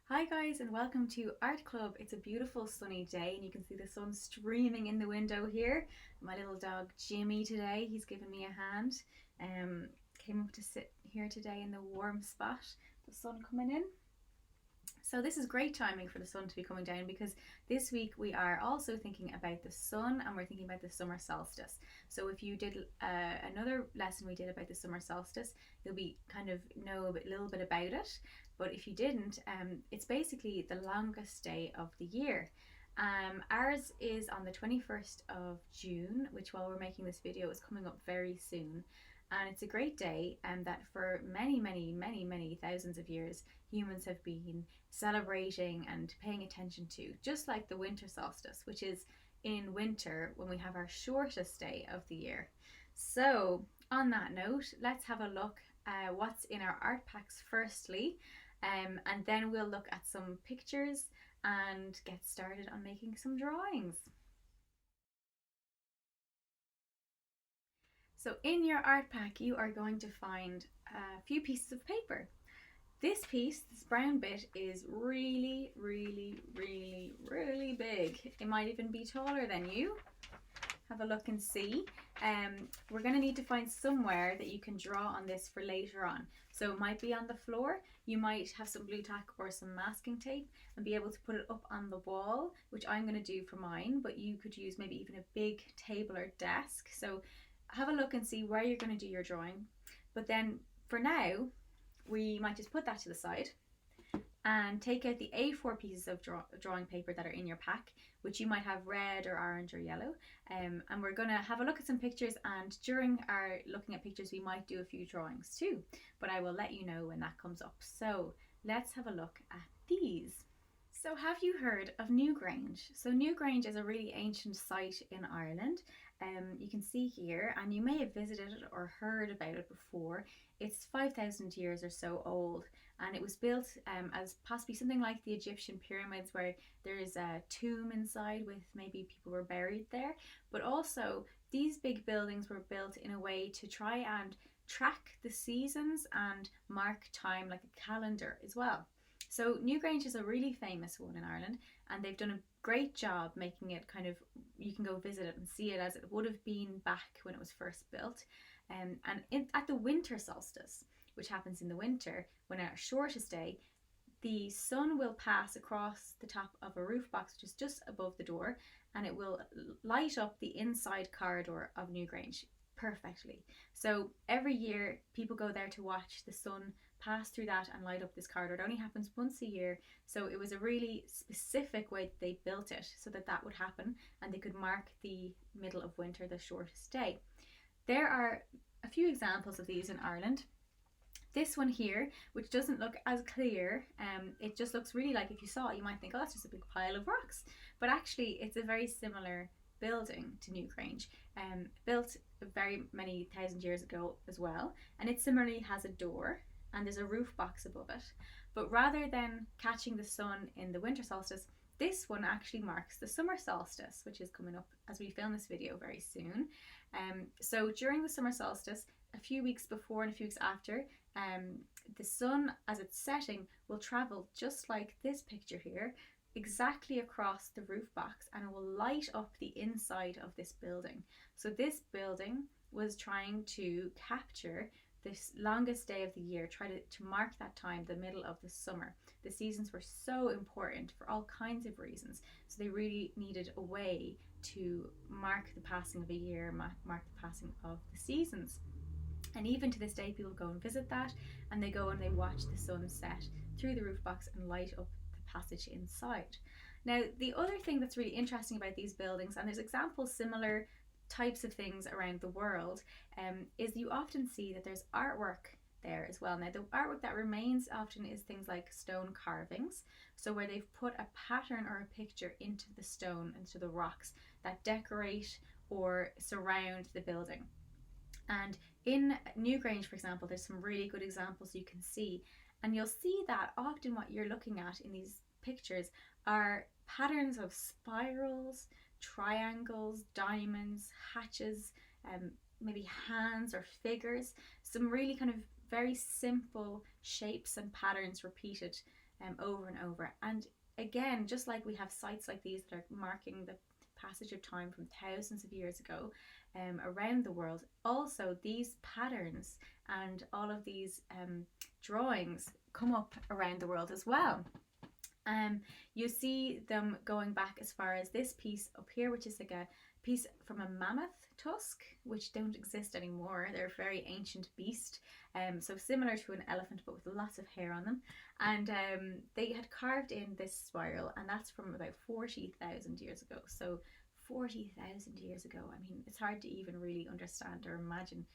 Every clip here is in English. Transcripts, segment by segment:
Hi guys and welcome to Art Club. It's a beautiful sunny day and you can see the sun streaming in the window here. My little dog Jimmy today, he's given me a hand. Came up to sit here today in the warm spot, the sun coming in. So this is great timing for the sun to be coming down because this week we are also thinking about the sun and we're thinking about the summer solstice. So if you did another lesson we did about the summer solstice, you'll be kind of know a little bit about it. But if you didn't, it's basically the longest day of the year. Ours is on the 21st of June, which while we're making this video is coming up very soon. And it's a great day and that for many thousands of years humans have been celebrating and paying attention to, just like the winter solstice, which is in winter when we have our shortest day of the year. So on that note, let's have a look at what's in our art packs firstly, and then we'll look at some pictures and get started on making some drawings. So in your art pack you are going to find a few pieces of paper. This piece, this brown bit, is really big. It might even be taller than you. Have a look and see. We're going to need to find somewhere that you can draw on this for later on. So it might be on the floor. You might have some blue tack or some masking tape and be able to put it up on the wall, which I'm going to do for mine, but you could use maybe even a big table or desk. So have a look and see where you're going to do your drawing. But then for now, we might just put that to the side and take out the A4 pieces of drawing paper that are in your pack, which you might have red or orange or yellow. And we're going to have a look at some pictures, and during our looking at pictures we might do a few drawings too, but I will let you know when that comes up. So let's have a look at these. So have you heard of Newgrange? So Newgrange is a really ancient site in Ireland. You can see here, and you may have visited it or heard about it before. It's 5,000 years or so old, and it was built as possibly something like the Egyptian pyramids, where there's a tomb inside with maybe people were buried there. But also these big buildings were built in a way to try and track the seasons and mark time like a calendar as well. So Newgrange is a really famous one in Ireland, and they've done a great job making it kind of, you can go visit it and see it as it would have been back when it was first built. At the winter solstice, which happens in the winter, when our shortest day, the sun will pass across the top of a roof box which is just above the door, and it will light up the inside corridor of Newgrange perfectly. So every year people go there to watch the sun pass through that and light up this corridor. It only happens once a year, so it was a really specific way that they built it so that that would happen and they could mark the middle of winter, the shortest day. There are a few examples of these in Ireland. This one here, which doesn't look as clear, it just looks really like, if you saw it you might think, oh, that's just a big pile of rocks, but actually it's a very similar building to Newgrange, built very many thousand years ago as well, and it similarly has a door and there's a roof box above it. But rather than catching the sun in the winter solstice, this one actually marks the summer solstice, which is coming up as we film this video very soon. So during the summer solstice, a few weeks before and a few weeks after, the sun as it's setting will travel just like this picture here, exactly across the roof box, and it will light up the inside of this building. So this building was trying to capture this longest day of the year, try to mark that time, the middle of the summer. The seasons were so important for all kinds of reasons, so they really needed a way to mark the passing of a year, mark the passing of the seasons. And even to this day people go and visit that, and they go and they watch the sun set through the roof box and light up the passage inside. Now the other thing that's really interesting about these buildings, and there's examples similar types of things around the world, is you often see that there's artwork there as well. Now the artwork that remains often is things like stone carvings, so where they've put a pattern or a picture into the stone, into the rocks that decorate or surround the building. And in Newgrange, for example, there's some really good examples you can see, and you'll see that often what you're looking at in these pictures are patterns of spirals, triangles, diamonds, hatches, maybe hands or figures, some really kind of very simple shapes and patterns repeated over and over. And again, just like we have sites like these that are marking the passage of time from thousands of years ago around the world, also these patterns and all of these drawings come up around the world as well. You see them going back as far as this piece up here, which is like a piece from a mammoth tusk, which don't exist anymore. They're a very ancient beast, so similar to an elephant but with lots of hair on them. And they had carved in this spiral, and that's from about 40,000 years ago. So 40,000 years ago, I mean, it's hard to even really understand or imagine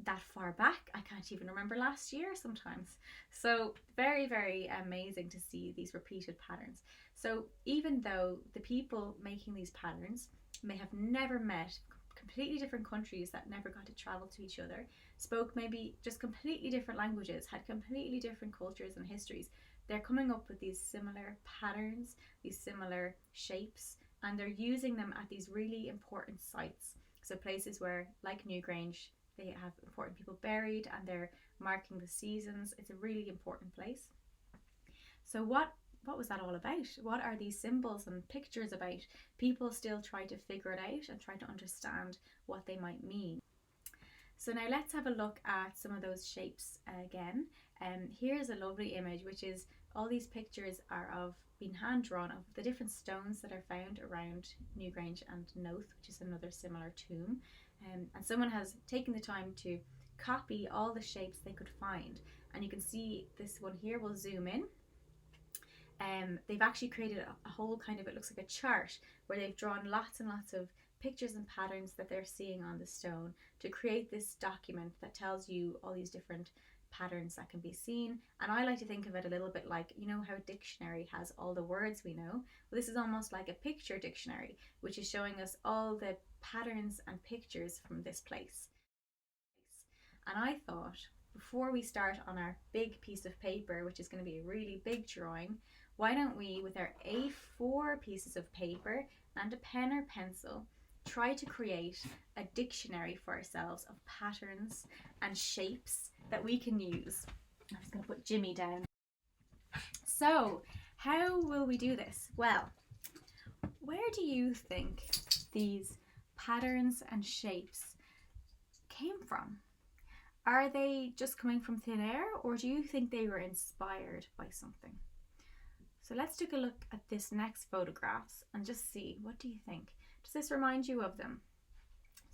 that far back. I can't even remember last year sometimes. So very, very amazing to see these repeated patterns. So even though the people making these patterns may have never met, completely different countries that never got to travel to each other, spoke maybe just completely different languages, had completely different cultures and histories, they're coming up with these similar patterns, these similar shapes, and they're using them at these really important sites. So places where, like Newgrange, they have important people buried and they're marking the seasons. It's a really important place. So what was that all about? What are these symbols and pictures about? People still try to figure it out and try to understand what they might mean. So now let's have a look at some of those shapes again. Here's a lovely image, which is all these pictures are of being hand drawn of the different stones that are found around Newgrange and Noath, which is another similar tomb. And someone has taken the time to copy all the shapes they could find. And you can see this one here, we'll zoom in. They've actually created a whole kind of, it looks like a chart where they've drawn lots and lots of pictures and patterns that they're seeing on the stone to create this document that tells you all these different patterns that can be seen. And I like to think of it a little bit like, you know how a dictionary has all the words we know? Well, this is almost like a picture dictionary, which is showing us all the patterns and pictures from this place. And I thought, before we start on our big piece of paper, which is going to be a really big drawing, why don't we, with our A4 pieces of paper and a pen or pencil, try to create a dictionary for ourselves of patterns and shapes that we can use. I'm just going to put Jimmy down. So, how will we do this? Well, where do you think these patterns and shapes came from? Are they just coming from thin air, or do you think they were inspired by something? So let's take a look at this next photographs and just see, what do you think? Does this remind you of them?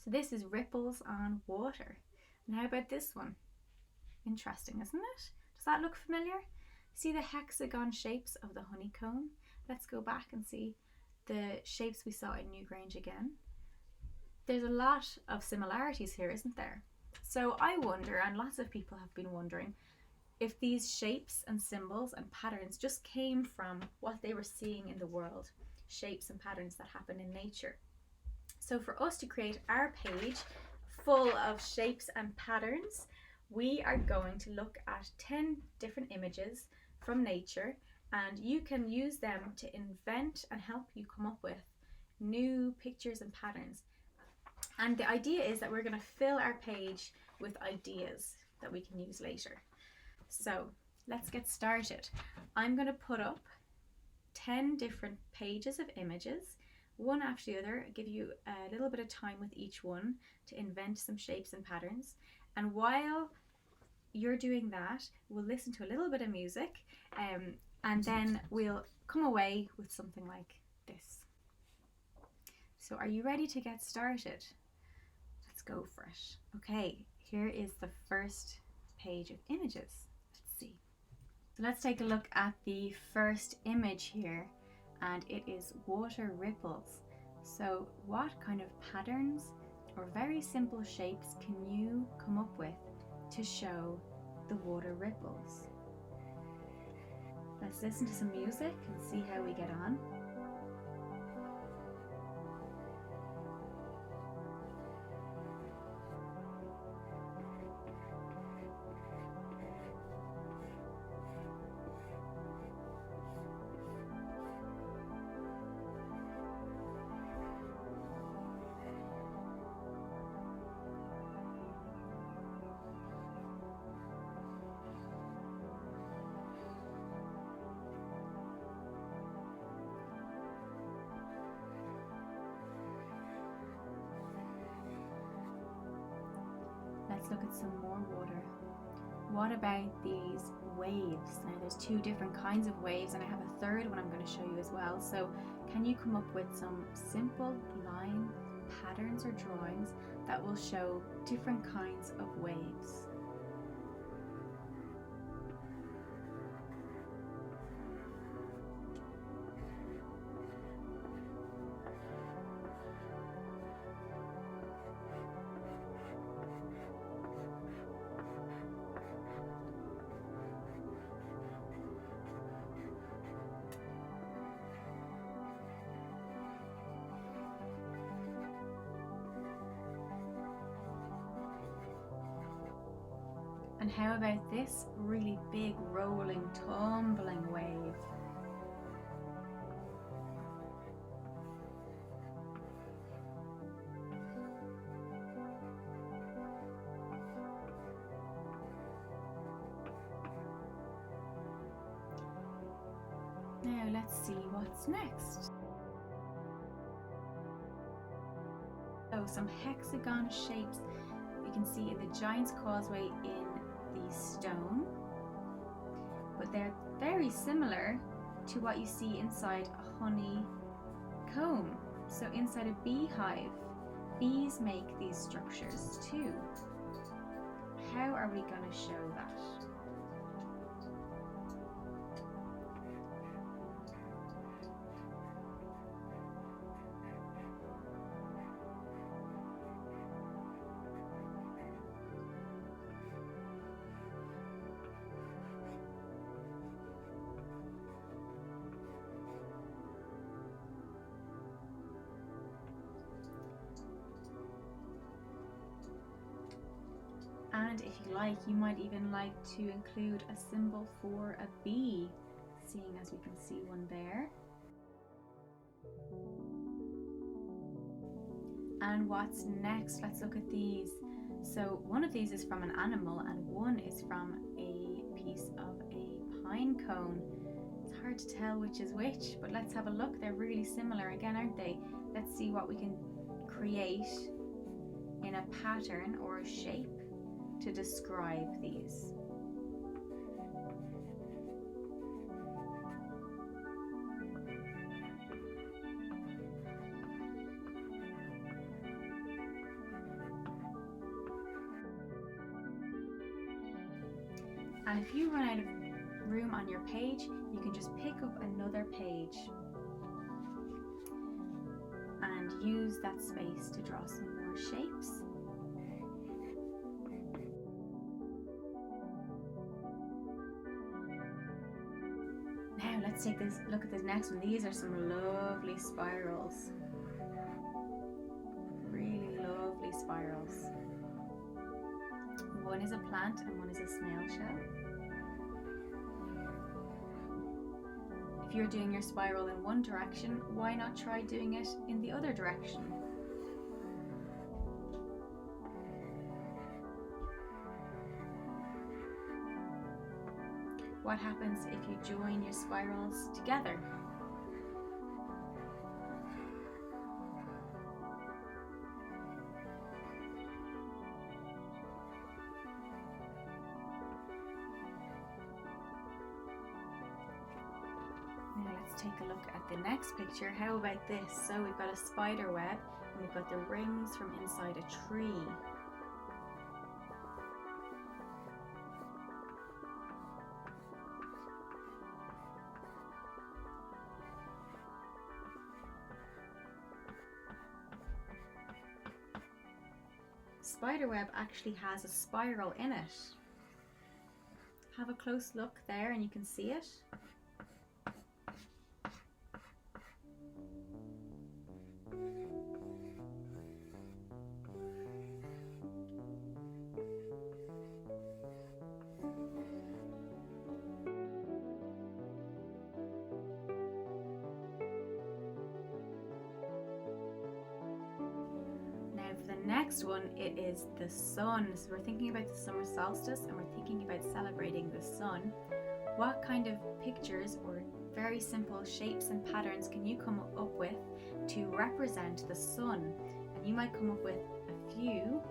So this is ripples on water. And how about this one? Interesting, isn't it? Does that look familiar? See the hexagon shapes of the honeycomb? Let's go back and see the shapes we saw in Newgrange again. There's a lot of similarities here, isn't there? So I wonder, and lots of people have been wondering, if these shapes and symbols and patterns just came from what they were seeing in the world, shapes and patterns that happen in nature. So for us to create our page full of shapes and patterns, we are going to look at 10 different images from nature, and you can use them to invent and help you come up with new pictures and patterns. And the idea is that we're going to fill our page with ideas that we can use later. So let's get started. I'm going to put up 10 different pages of images, one after the other. I'll give you a little bit of time with each one to invent some shapes and patterns. And while you're doing that, we'll listen to a little bit of music, and then we'll come away with something like this. So are you ready to get started? Let's go for it. Okay, here is the first page of images. Let's see. So let's take a look at the first image here, and it is water ripples. So what kind of patterns or very simple shapes can you come up with to show the water ripples? Let's listen to some music and see how we get on. Let's look at some more water. What about these waves? Now there's two different kinds of waves, and I have a third one I'm going to show you as well. So can you come up with some simple line patterns or drawings that will show different kinds of waves? And how about this really big rolling, tumbling wave? Now let's see what's next. So some hexagon shapes you can see in the Giant's Causeway in the stone, but they're very similar to what you see inside a honeycomb. So inside a beehive, bees make these structures too. How are we going to show that? And if you like, you might even like to include a symbol for a bee, seeing as we can see one there. And what's next? Let's look at these. So one of these is from an animal and one is from a piece of a pine cone. It's hard to tell which is which, but let's have a look. They're really similar again, aren't they? Let's see what we can create in a pattern or a shape to describe these. And if you run out of room on your page, you can just pick up another page and use that space to draw some more shapes. Now let's take this look at this next one. These are some lovely spirals. Really lovely spirals. One is a plant and one is a snail shell. If you're doing your spiral in one direction, why not try doing it in the other direction? What happens if you join your spirals together? Now let's take a look at the next picture. How about this? So we've got a spider web and we've got the rings from inside a tree. Spiderweb actually has a spiral in it. Have a close look there and you can see it. Next one, it is the sun. So we're thinking about the summer solstice and we're thinking about celebrating the sun. What kind of pictures or very simple shapes and patterns can you come up with to represent the sun? And you might come up with a few.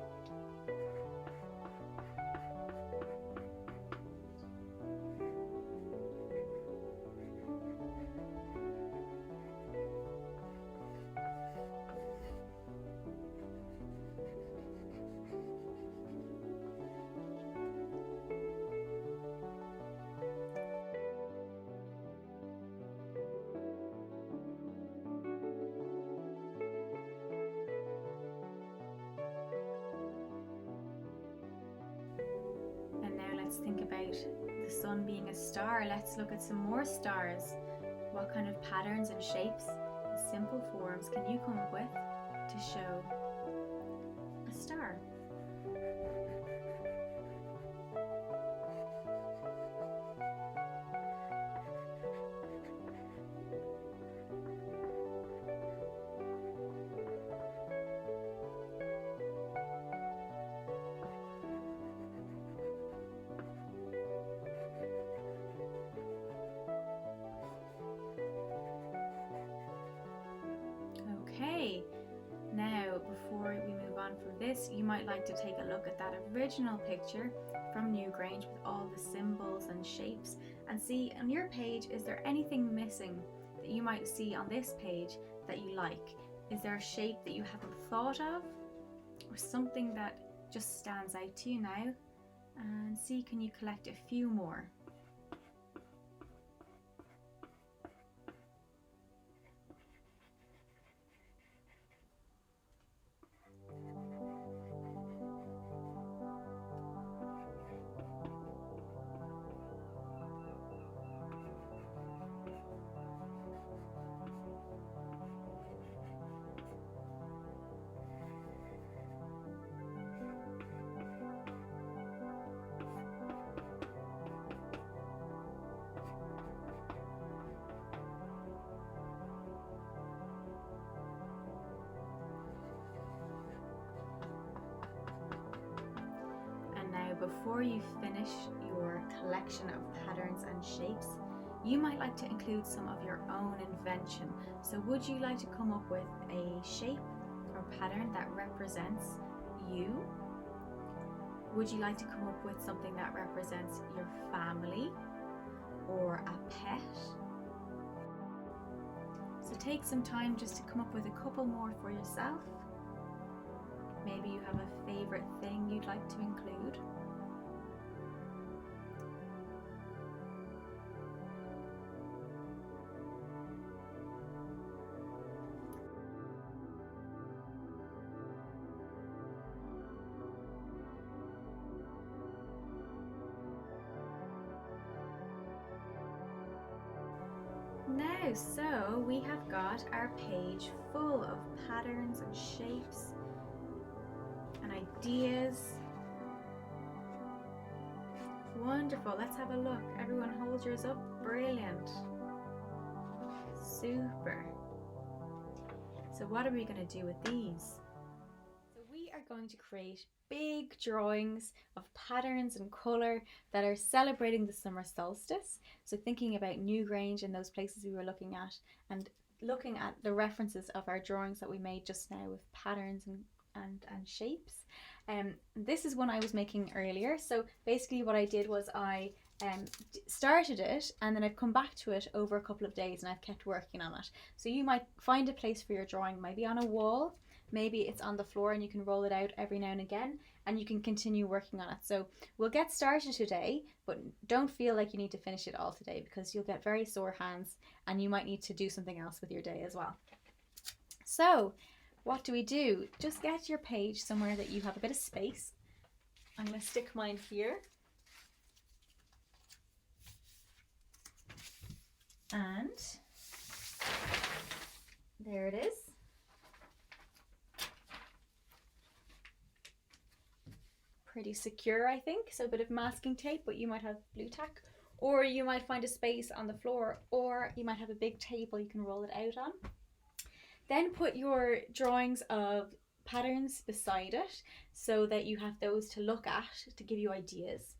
think about the sun being a star. Let's look at some more stars. What kind of patterns and shapes and simple forms can you come up with to show a star? Okay, now before we move on from this, you might like to take a look at that original picture from Newgrange with all the symbols and shapes and see on your page, is there anything missing that you might see on this page that you like? Is there a shape that you haven't thought of or something that just stands out to you now? And see, can you collect a few more? Before you finish your collection of patterns and shapes, you might like to include some of your own invention. So would you like to come up with a shape or pattern that represents you? Would you like to come up with something that represents your family or a pet? So take some time just to come up with a couple more for yourself. Maybe you have a favorite thing you'd like to include. Now, so we have got our page full of patterns and shapes and ideas. Wonderful, let's have a look. Everyone hold yours up. Brilliant. Super. So what are we going to do with these? So we are going to create big drawings of patterns and colour that are celebrating the summer solstice. So thinking about Newgrange and those places we were looking at, and looking at the references of our drawings that we made just now with patterns and shapes. This is one I was making earlier. So basically what I did was I started it, and then I've come back to it over a couple of days and I've kept working on it. So you might find a place for your drawing, maybe on a wall, maybe it's on the floor and you can roll it out every now and again and you can continue working on it. So we'll get started today, but don't feel like you need to finish it all today because you'll get very sore hands and you might need to do something else with your day as well. So what do? Just get your page somewhere that you have a bit of space. I'm going to stick mine here. And there it is. Pretty secure, I think. So a bit of masking tape, but you might have blue tack, or you might find a space on the floor, or you might have a big table you can roll it out on. Then put your drawings of patterns beside it so that you have those to look at to give you ideas.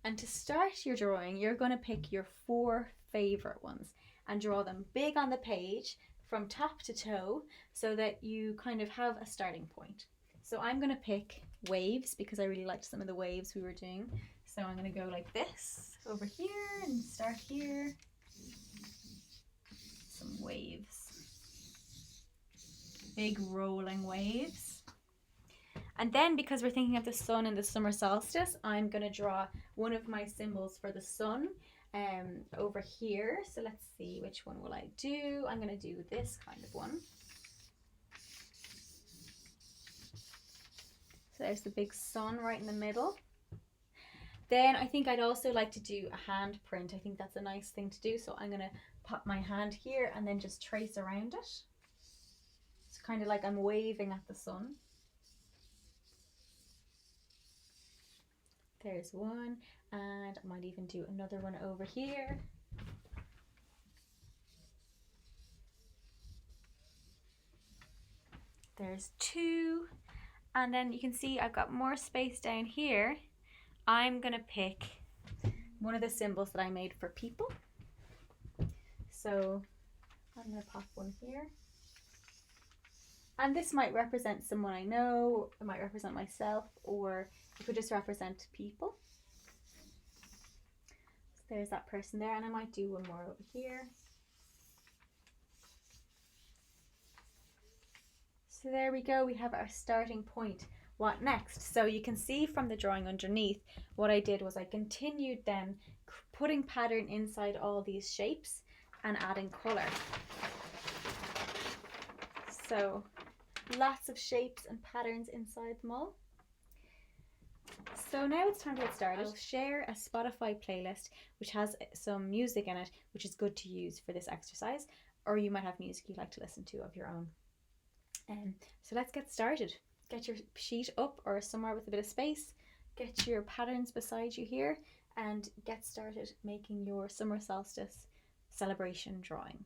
And to start your drawing, you're going to pick your 4 favorite ones and draw them big on the page from top to toe so that you kind of have a starting point. So I'm going to pick waves because I really liked some of the waves we were doing. So I'm going to go like this over here and start here. Some waves. Big rolling waves. And then because we're thinking of the sun and the summer solstice, I'm going to draw one of my symbols for the sun over here. So let's see, which one will I do? I'm going to do this kind of one. So there's the big sun right in the middle. Then I think I'd also like to do a hand print. I think that's a nice thing to do. So I'm going to pop my hand here and then just trace around it. It's kind of like I'm waving at the sun. There's one, and I might even do another one over here. There's two, and then you can see I've got more space down here. I'm gonna pick one of the symbols that I made for people. So I'm gonna pop one here. And this might represent someone I know, it might represent myself, or it could just represent people. So there's that person there, and I might do one more over here. So there we go, we have our starting point. What next? So you can see from the drawing underneath, what I did was I continued then putting pattern inside all these shapes and adding colour. So lots of shapes and patterns inside them all. So now it's time to get started. I'll share a Spotify playlist which has some music in it, which is good to use for this exercise, or you might have music you like to listen to of your own. So let's get started. Get your sheet up or somewhere with a bit of space, get your patterns beside you here, and get started making your summer solstice celebration drawing.